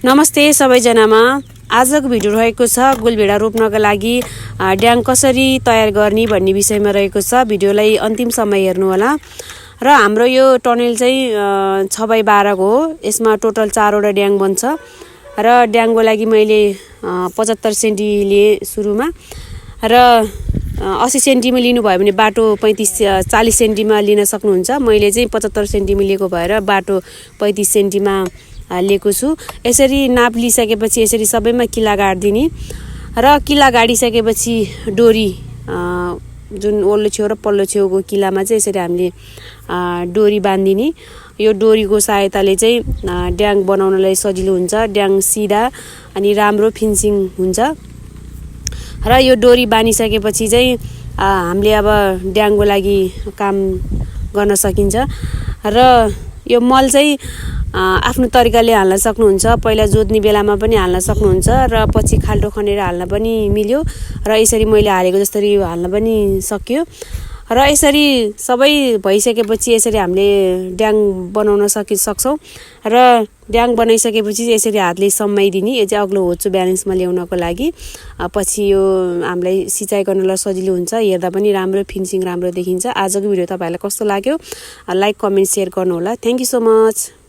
नमस्ते सबैजनामा। आजको भिडियो रहेको छ गुलभेडा रोप्नका लागि ड्याङ कसरी तयार गर्ने भन्ने विषयमा रहेको छ। भिडियोलाई अन्तिमसम्म हेर्नु होला। र हाम्रो यो टनेल चाहिँ 6x12 को हो। यसमा टोटल 4 वटा ड्याङ बन्छ र ड्याङको लागि मैले 75 सेन्टी लिए सुरुमा र 80 सेन्टीमा लिनुभयो भने बाटो 40 सेन्टीमा लिन सक्नुहुन्छ। मैले चाहिँ 75 सेन्टीमा लिएको भएर बाटो 35 सेन्टीमा लिएको छु। यसरी नाप लिइसकेपछि यसरी सबैमा किला गाड्दिने र किला गाडिसकेपछि डोरी जुन ओल्लो छेउ र पल्लो छेउको किलामा चाहिँ यसरी हामीले डोरी बाँधिने। यो डोरीको सहायताले चाहिँ ड्याङ बनाउनलाई सजिलो हुन्छ। ड्याङ सिधा अनि राम्रो फिनिसिङ हुन्छ। र यो डोरी बाँधिसकेपछि चाहिँ हामीले अब ड्याङको लागि काम गर्न सकिन्छ। र यो मल चाहिँ आफ्नो तरिकाले हाल्न सक्नुहुन्छ। पहिला जोत्ने बेलामा पनि हाल्न सक्नुहुन्छ र पछि खाल्डो खनेर हाल्न पनि मिल्यो र यसरी मैले हालेको जसरी हाल्न पनि सकियो। र यसरी सबै भइसकेपछि यसरी हामीले ड्याङ बनाउन सक्छौँ। र ड्याङ बनाइसकेपछि यसरी हातले सम्माइदिने। यो चाहिँ अग्लो होचो ब्यालेन्समा ल्याउनको लागि। पछि यो हामीलाई सिँचाइ गर्नलाई सजिलो हुन्छ। हेर्दा पनि राम्रो फिनिसिङ राम्रो देखिन्छ। आजको भिडियो तपाईँहरूलाई कस्तो लाग्यो लाइक कमेन्ट सेयर गर्नुहोला। Thank you so much.